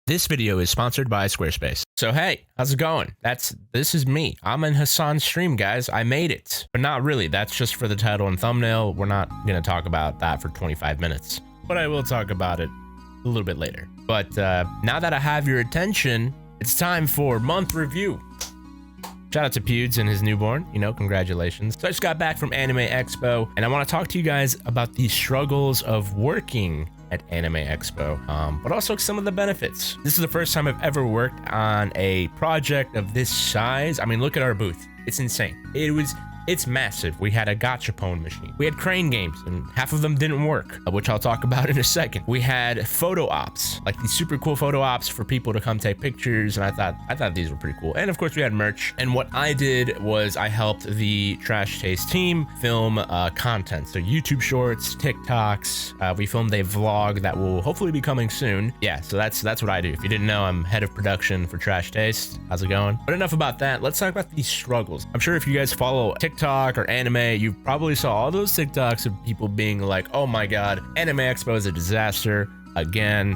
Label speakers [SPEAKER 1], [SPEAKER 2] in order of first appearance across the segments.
[SPEAKER 1] This video is sponsored by Squarespace. So hey, how's it going? This is me. I'm in Hasan's stream, guys. I made it, but not really. That's just for the title and thumbnail. We're not gonna talk about that for 25 minutes, but I will talk about it a little bit later. But now that I have your attention, it's time for month review. Shout out to Pewds and his newborn, congratulations. So I just got back from Anime Expo, and I want to talk to you guys about the struggles of working at Anime Expo, but also some of the benefits. This is the first time I've ever worked on a project of this size. I mean, look at our booth. It's insane. It's massive. We had a gachapon machine. We had crane games, and half of them didn't work, which I'll talk about in a second. We had photo ops, like these super cool photo ops for people to come take pictures, and I thought these were pretty cool. And of course, we had merch. And what I did was I helped the Trash Taste team film content, so YouTube shorts, TikToks. We filmed a vlog that will hopefully be coming soon. Yeah, so that's what I do. If you didn't know, I'm head of production for Trash Taste. How's it going? But enough about that. Let's talk about these struggles. I'm sure if you guys follow TikTok or anime, you probably saw all those TikToks of people being like, oh my god, Anime Expo is a disaster again,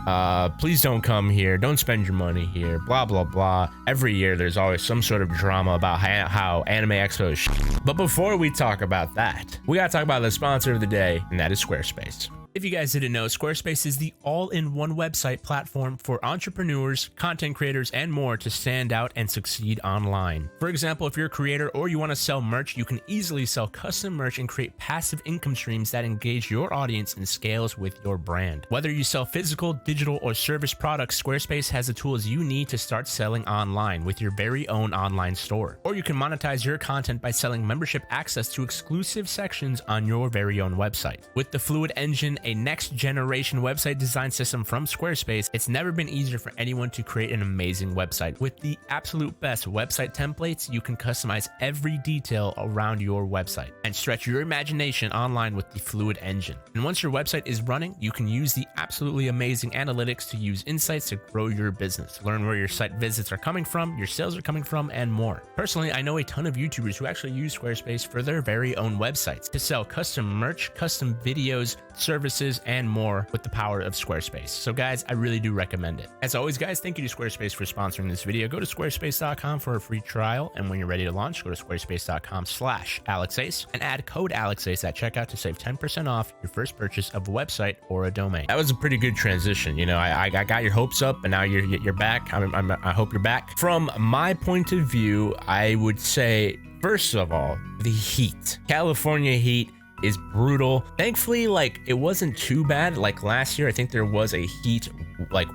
[SPEAKER 1] please don't come here, don't spend your money here, blah blah blah. Every year there's always some sort of drama about how Anime Expo is shit. But before we talk about that, we gotta talk about the sponsor of the day, and that is Squarespace. If you guys didn't know, Squarespace is the all-in-one website platform for entrepreneurs, content creators, and more to stand out and succeed online. For example, if you're a creator or you want to sell merch, you can easily sell custom merch and create passive income streams that engage your audience and scales with your brand. Whether you sell physical, digital, or service products, Squarespace has the tools you need to start selling online with your very own online store. Or you can monetize your content by selling membership access to exclusive sections on your very own website. With the Fluid Engine, a next-generation website design system from Squarespace, it's never been easier for anyone to create an amazing website. With the absolute best website templates, you can customize every detail around your website and stretch your imagination online with the Fluid Engine. And once your website is running, you can use the absolutely amazing analytics to use insights to grow your business, learn where your site visits are coming from, your sales are coming from, and more. Personally, I know a ton of YouTubers who actually use Squarespace for their very own websites to sell custom merch, custom videos, services, and more with the power of Squarespace. So guys, I really do recommend it. As always, guys, thank you to Squarespace for sponsoring this video. Go to squarespace.com for a free trial, and when you're ready to launch, go to squarespace.com/AlexAce and add code AlexAce at checkout to save 10% off your first purchase of a website or a domain. That was a pretty good transition. I got your hopes up, and now you're back. I hope you're back. From my point of view, I would say, first of all, the heat. California heat is brutal. Thankfully, it wasn't too bad. Like last year, I think there was a heat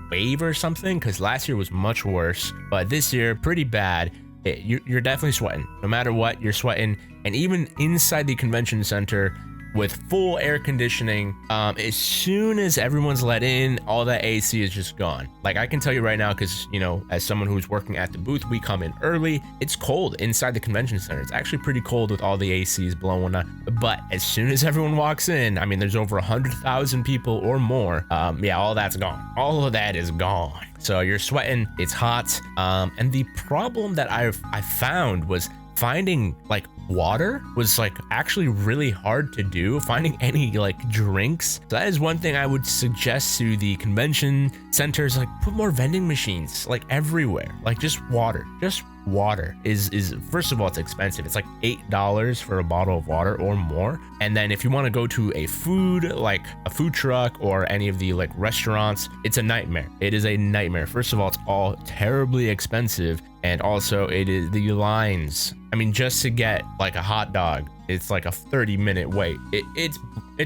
[SPEAKER 1] wave or something, because last year was much worse, but this year pretty bad. You're definitely sweating. No matter what, you're sweating. And even inside the convention center with full air conditioning, as soon as everyone's let in, all that AC is just gone. I can tell you right now, because as someone who's working at the booth, we come in early. It's cold inside the convention center. It's actually pretty cold with all the ACs blowing up. But as soon as everyone walks in, I mean, there's over 100,000 people or more. Yeah, all that's gone. All of that is gone. So you're sweating. It's hot. And the problem that I found was finding water was actually really hard to do. Finding any drinks. So that is one thing I would suggest to the convention centers, put more vending machines everywhere. Just water. Just water is first of all, it's expensive. It's $8 for a bottle of water or more. And then if you want to go to a food, a food truck or any of the restaurants, it's a nightmare. It is a nightmare. First of all, it's all terribly expensive, and also it is the lines. I mean, just to get a hot dog, it's a 30-minute wait. It's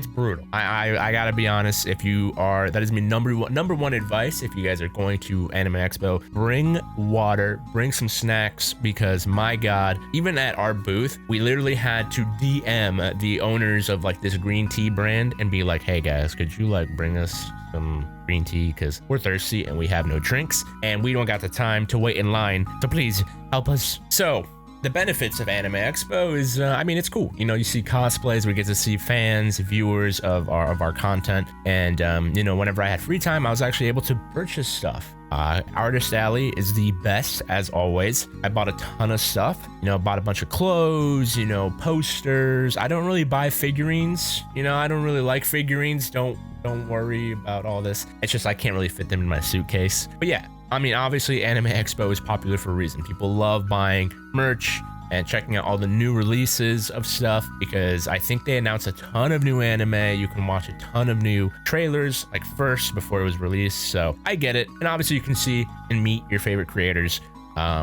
[SPEAKER 1] brutal. I gotta be honest. If you are, that is my number one advice. If you guys are going to Anime Expo, bring water, bring some snacks, because my god, even at our booth, we literally had to DM the owners of this green tea brand and be like, hey guys, could you bring us some green tea, because we're thirsty and we have no drinks and we don't got the time to wait in line, so please help us. So the benefits of Anime Expo is, I mean, it's cool. You see cosplays, we get to see fans, viewers of our content. And, whenever I had free time, I was actually able to purchase stuff. Artist Alley is the best, as always. I bought a ton of stuff. Bought a bunch of clothes, posters. I don't really buy figurines. I don't really like figurines. Don't worry about all this. It's just I can't really fit them in my suitcase. But yeah, I mean, obviously Anime Expo is popular for a reason. People love buying merch and checking out all the new releases of stuff, because I think they announced a ton of new anime. You can watch a ton of new trailers like first before it was released. So I get it. And obviously you can see and meet your favorite creators,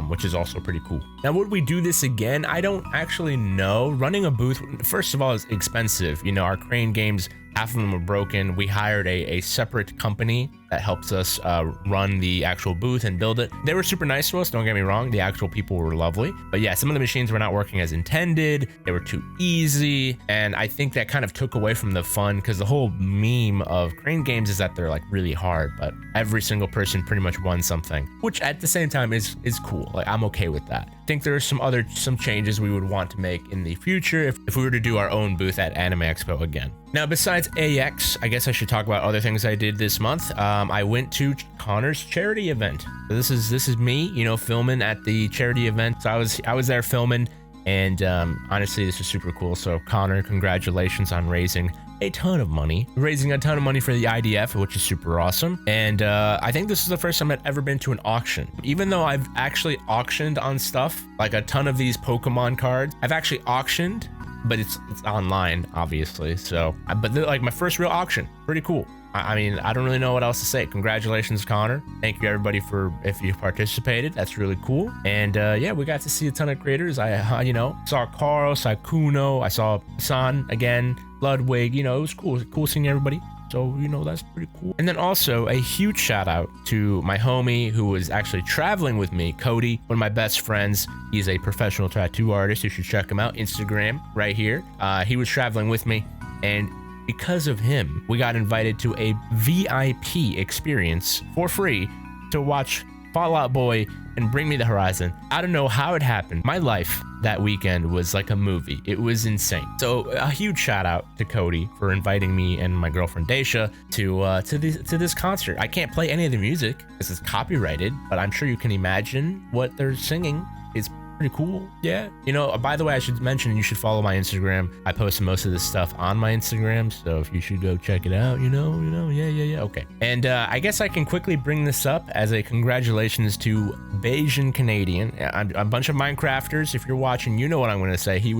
[SPEAKER 1] which is also pretty cool. Now, would we do this again? I don't actually know. Running a booth, first of all, is expensive. You know, our crane games, half of them were broken. We hired a separate company that helps us run the actual booth and build it. They were super nice to us, don't get me wrong. The actual people were lovely. But yeah, some of the machines were not working as intended. They were too easy. And I think that kind of took away from the fun, because the whole meme of crane games is that they're like really hard, but every single person pretty much won something, which at the same time is cool. Like, I'm okay with that. I think there are some changes we would want to make in the future if we were to do our own booth at Anime Expo again. Now, besides AX, I guess I should talk about other things I did this month. I went to Connor's charity event. So this is me, you know, filming at the charity event. So I was there filming, and honestly, this is super cool. So Connor, congratulations on raising a ton of money for the IDF, which is super awesome. And I think this is the first time I've ever been to an auction. Even though I've actually auctioned on stuff, like a ton of these Pokemon cards, I've actually auctioned, but it's online, obviously. So, but they're like my first real auction. Pretty cool. I mean, I don't really know what else to say. Congratulations, Connor. Thank you, everybody, for if you participated. That's really cool. And yeah, we got to see a ton of creators. I you know, saw Carl, saw Kuno, I saw Hasan again, Ludwig. You know, it was cool seeing everybody. So, you know, that's pretty cool. And then also a huge shout out to my homie who was actually traveling with me, Cody, one of my best friends. He's a professional tattoo artist. You should check him out. Instagram right here. He was traveling with me, and because of him, we got invited to a VIP experience for free to watch Fall Out Boy and Bring Me the Horizon. I don't know how it happened. My life that weekend was like a movie. It was insane. So a huge shout out to Cody for inviting me and my girlfriend Daisha to this concert. I can't play any of the music because it's copyrighted, but I'm sure you can imagine what they're singing. It's pretty cool. Yeah. You know, by the way, I should mention you should follow my Instagram. I post most of this stuff on my Instagram, so if you should go check it out, you know, yeah. Okay. And I guess I can quickly bring this up as a congratulations to Bayesian Canadian, a bunch of Minecrafters. If you're watching, you know what I'm going to say. He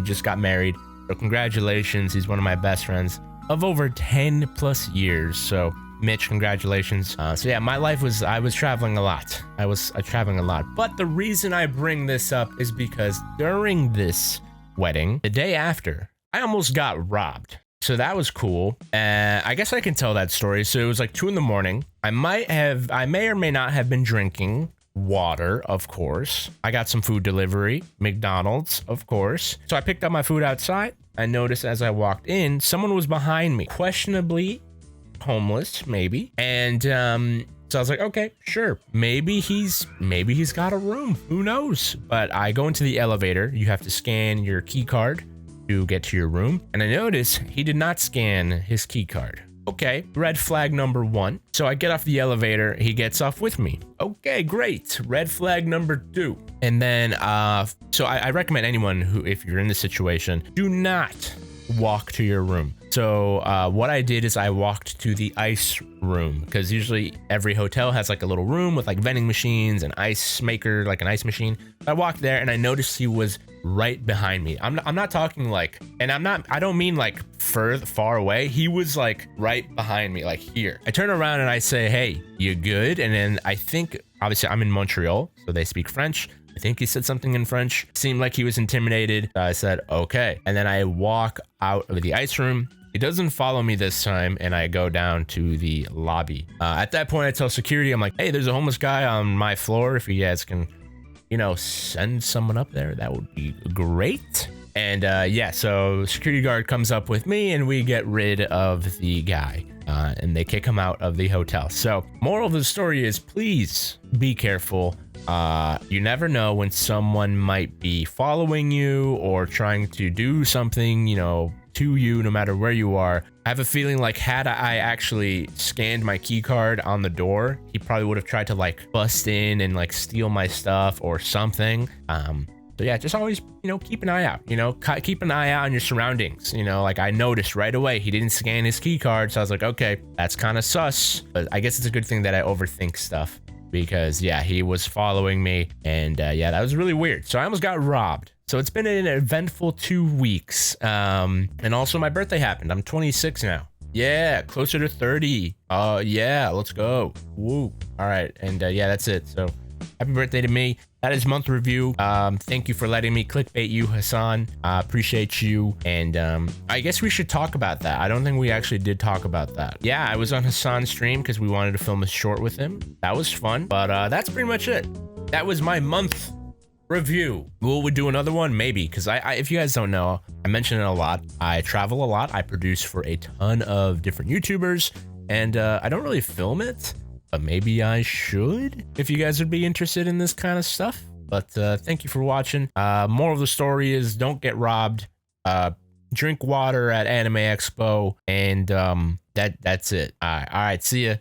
[SPEAKER 1] just got married. So congratulations. He's one of my best friends of over 10 plus years. So Mitch, congratulations. So yeah, my life was, I was traveling a lot. I was traveling a lot. But the reason I bring this up is because during this wedding, the day after, I almost got robbed. So that was cool. I guess I can tell that story. So it was like 2 a.m. I may or may not have been drinking water, of course. I got some food delivery, McDonald's, of course. So I picked up my food outside. I noticed as I walked in, someone was behind me, questionably homeless, maybe. And so I was like, okay, sure, maybe he's got a room, who knows. But I go into the elevator. You have to scan your key card to get to your room, and I notice he did not scan his key card. Okay, red flag number 1. So I get off the elevator, he gets off with me. Okay, great. Red flag number 2. And then so I recommend anyone who, if you're in this situation, do not walk to your room. So what I did is I walked to the ice room, because usually every hotel has like a little room with like vending machines, an ice maker, like an ice machine. I walked there and I noticed he was right behind me. I'm not talking like, and I don't mean like far away. He was like right behind me, like here. I turn around and I say, hey, you good? And then I think, obviously I'm in Montreal, so they speak French. I think he said something in French. Seemed like he was intimidated. I said, okay. And then I walk out of the ice room. He doesn't follow me this time, and I go down to the lobby. At that point, I tell security, I'm like, hey, there's a homeless guy on my floor. If you guys can, you know, send someone up there, that would be great. And yeah, so security guard comes up with me, and we get rid of the guy. And they kick him out of the hotel. So moral of the story is, please be careful. You never know when someone might be following you or trying to do something, you know, to you, no matter where you are. I have a feeling like had I actually scanned my key card on the door, he probably would have tried to like bust in and like steal my stuff or something. So yeah, just always, you know, keep an eye out, you know, keep an eye out on your surroundings. You know, like I noticed right away, he didn't scan his key card. So I was like, okay, that's kind of sus, but I guess it's a good thing that I overthink stuff. because yeah, he was following me, and yeah, that was really weird. So I almost got robbed. So it's been an eventful 2 weeks. And also my birthday happened. I'm 26 now. Yeah, closer to 30. Yeah, let's go. Woo. All right, and yeah, that's it. So happy birthday to me. That is month review. Thank you for letting me clickbait you, Hasan. I appreciate you. And I guess we should talk about that. I don't think we actually did talk about that. Yeah, I was on Hasan's stream because we wanted to film a short with him. That was fun. But that's pretty much it. That was my month review. Will we do another one? Maybe, because I if you guys don't know, I mention it a lot. I travel a lot. I produce for a ton of different YouTubers, and I don't really film it. But maybe I should, if you guys would be interested in this kind of stuff. But thank you for watching. Moral of the story is don't get robbed. Drink water at Anime Expo, and that's it. All right, see ya.